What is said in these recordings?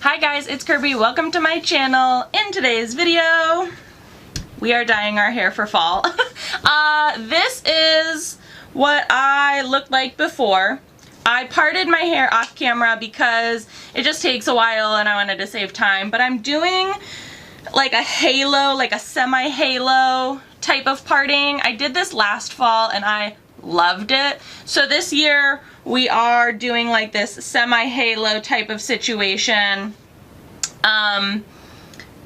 Hi guys, it's Kirby. Welcome to my channel. In today's video, we are dyeing our hair for fall. This is what I looked like before. I parted my hair off camera because it just takes a while and I wanted to save time, but I'm doing like a halo, like a semi-halo type of parting. I did this last fall and I loved it. So this year we are doing like this semi-halo type of situation.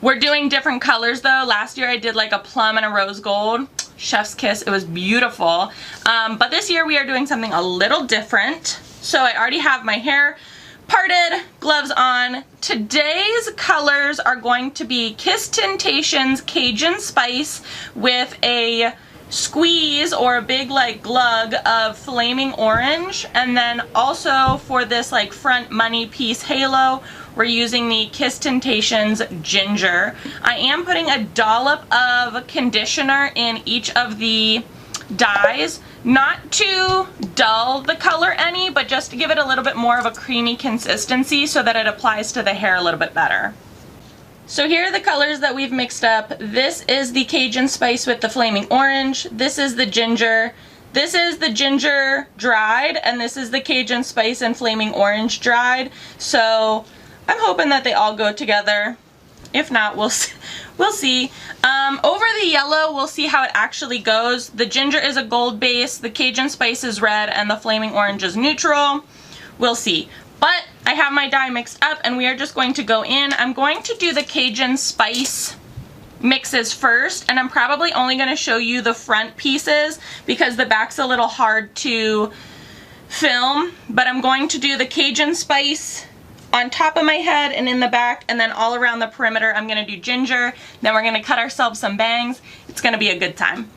We're doing different colors though. Last year I did like a plum and a rose gold. Chef's kiss. It was beautiful. But this year we are doing something a little different. So I already have my hair parted, gloves on. Today's colors are going to be Kiss Tintations Cajun Spice with a squeeze or a big like glug of flaming orange, and then also for this like front money piece halo we're using the Kiss Tintations ginger. I am putting a dollop of conditioner in each of the dyes, not to dull the color any, but just to give it a little bit more of a creamy consistency so that it applies to the hair a little bit better. So here are the colors that we've mixed up. This is the Cajun Spice with the flaming orange. This is the ginger. This is the ginger dried, and this is the Cajun Spice and flaming orange dried. So I'm hoping that they all go together. If not, we'll see. Over the yellow, we'll see how it actually goes. The ginger is a gold base, the Cajun Spice is red, and the flaming orange is neutral. We'll see. But I have my dye mixed up and we are just going to go in. I'm going to do the Cajun Spice mixes first, and I'm probably only going to show you the front pieces because the back's a little hard to film. But I'm going to do the Cajun Spice on top of my head and in the back, and then all around the perimeter I'm going to do ginger. Then we're going to cut ourselves some bangs. It's going to be a good time.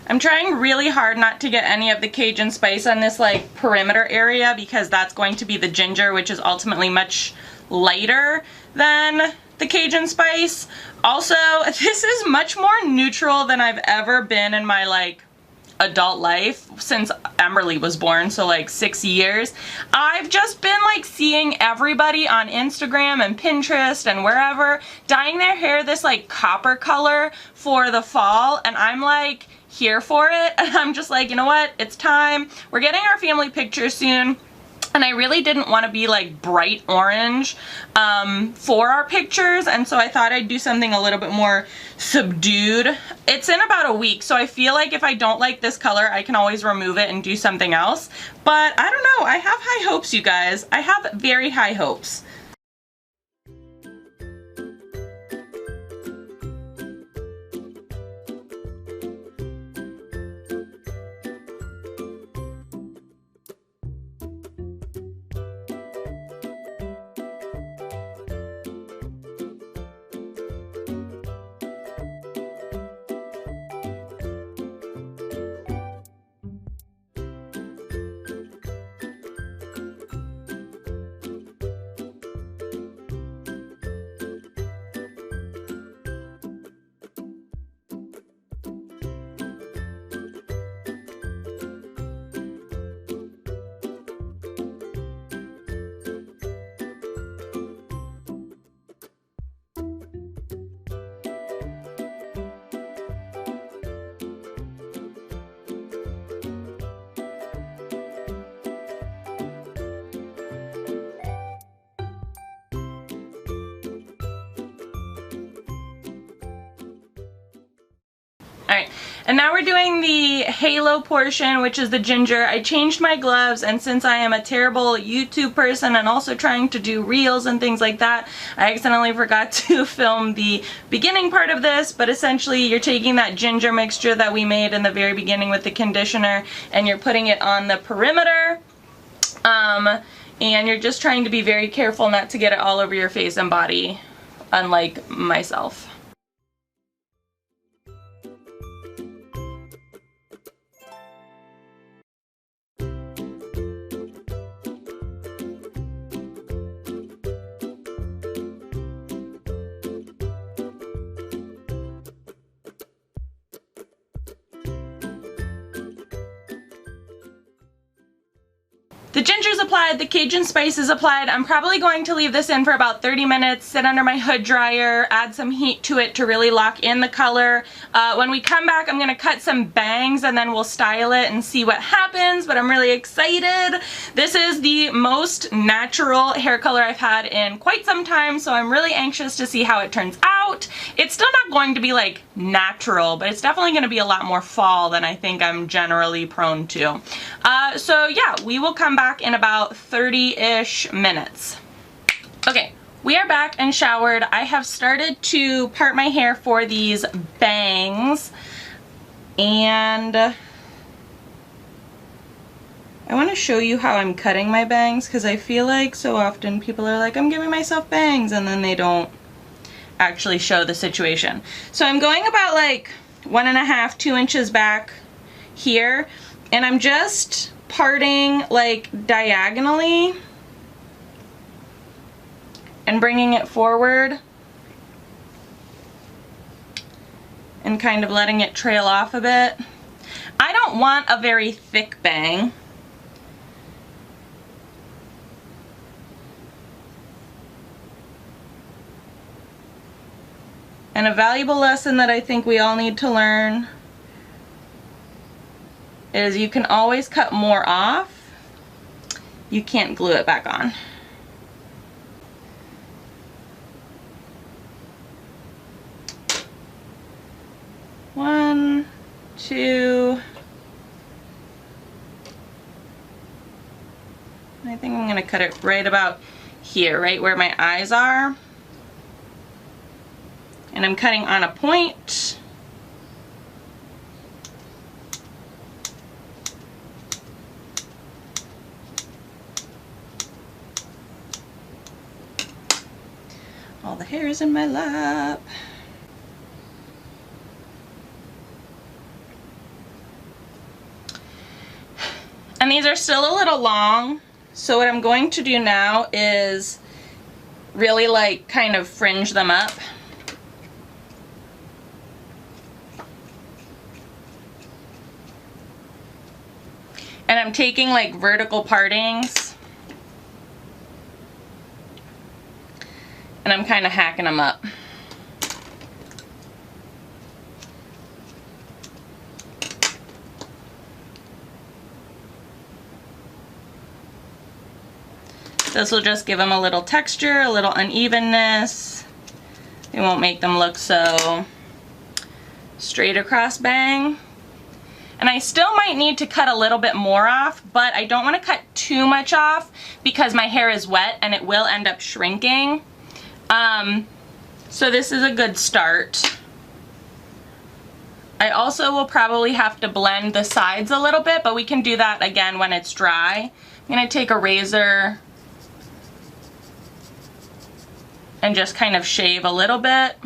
I'm trying really hard not to get any of the Cajun Spice on this like perimeter area because that's going to be the ginger, which is ultimately much lighter than the Cajun Spice. Also, this is much more neutral than I've ever been in my like adult life since Emberly was born, so like 6 years. I've just been like seeing everybody on Instagram and Pinterest and wherever dyeing their hair this like copper color for the fall, and I'm like here for it. And I'm just like, you know what, it's time. We're getting our family picture soon, and I really didn't want to be like bright orange for our pictures, and so I thought I'd do something a little bit more subdued. It's in about a week, so I feel like if I don't like this color I can always remove it and do something else. But I don't know, I have high hopes, you guys. I have very high hopes. Alright, and now we're doing the halo portion, which is the ginger. I changed my gloves, and since I am a terrible YouTube person and also trying to do reels and things like that, I accidentally forgot to film the beginning part of this. But essentially you're taking that ginger mixture that we made in the very beginning with the conditioner and you're putting it on the perimeter. And you're just trying to be very careful not to get it all over your face and body, unlike myself. the ginger's applied, the Cajun spice is applied. I'm probably going to leave this in for about 30 minutes, sit under my hood dryer, add some heat to it to really lock in the color. When we come back, I'm gonna cut some bangs and then we'll style it and see what happens, but I'm really excited. This is the most natural hair color I've had in quite some time, so I'm really anxious to see how it turns out. It's still not going to be like natural, but it's definitely gonna be a lot more fall than I think I'm generally prone to. So yeah, we will come back in about 30-ish minutes. Okay, we are back and showered. I have started to part my hair for these bangs, and I want to show you how I'm cutting my bangs, because I feel like so often people are like, I'm giving myself bangs, and then they don't actually show the situation. So I'm going about like 1.5, 2 inches back here, and I'm just parting like diagonally and bringing it forward and kind of letting it trail off a bit. I don't want a very thick bang. And a valuable lesson that I think we all need to learn is you can always cut more off. You can't glue it back on. One, two. I think I'm gonna cut it right about here, right where my eyes are. And I'm cutting on a point. All the hair is in my lap. And these are still a little long, so what I'm going to do now is really like kind of fringe them up. And I'm taking like vertical partings and I'm kind of hacking them up. This will just give them a little texture, a little unevenness. It won't make them look so straight across bang. And I still might need to cut a little bit more off, but I don't want to cut too much off because my hair is wet and it will end up shrinking. So this is a good start. I also will probably have to blend the sides a little bit, but we can do that again when it's dry. I'm going to take a razor and just kind of shave a little bit.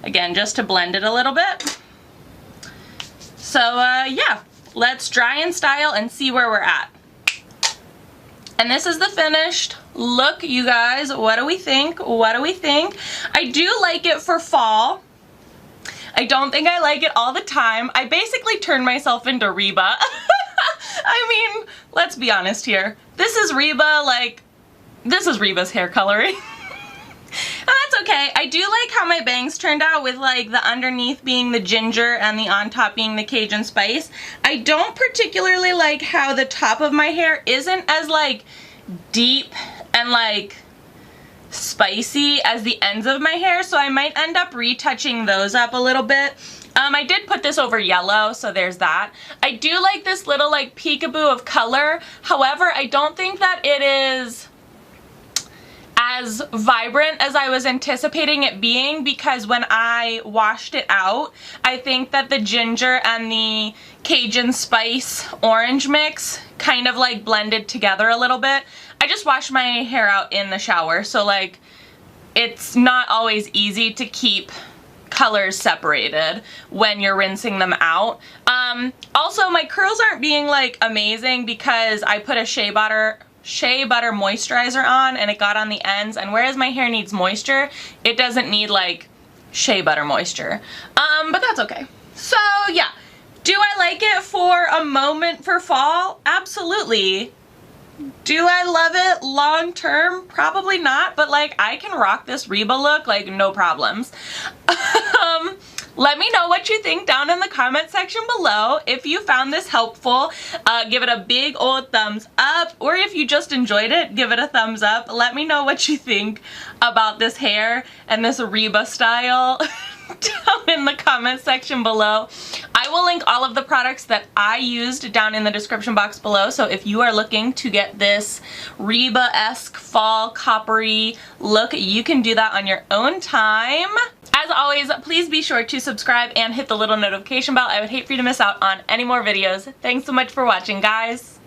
Again, just to blend it a little bit. So yeah, let's dry and style and see where we're at. And this is the finished look, you guys. What do we think? What do we think? I do like it for fall. I don't think I like it all the time. I basically turned myself into Reba. I mean, let's be honest here. This is Reba, like, this is Reba's hair coloring. And that's okay. I do like how my bangs turned out with like the underneath being the ginger and the on top being the Cajun spice. I don't particularly like how the top of my hair isn't as like deep and like spicy as the ends of my hair, so I might end up retouching those up a little bit. I did put this over yellow, so there's that. I do like this little like peekaboo of color. However, I don't think that it is as vibrant as I was anticipating it being, because when I washed it out, I think that the ginger and the Cajun spice orange mix kind of like blended together a little bit. I just washed my hair out in the shower, so like it's not always easy to keep colors separated when you're rinsing them out. Also, my curls aren't being like amazing because I put a shea butter shea butter moisturizer on and it got on the ends, and whereas my hair needs moisture, it doesn't need like shea butter moisture. But that's okay. So yeah, do I like it for a moment for fall? Absolutely. Do I love it long term? Probably not, but like I can rock this Reba look like no problems. Let me know what you think down in the comment section below. If you found this helpful, give it a big old thumbs up, or if you just enjoyed it, give it a thumbs up. Let me know what you think about this hair and this Reba style down in the comment section below. I will link all of the products that I used down in the description box below, so if you are looking to get this Reba-esque fall coppery look, you can do that on your own time. As always, please be sure to subscribe and hit the little notification bell. I would hate for you to miss out on any more videos. Thanks so much for watching, guys.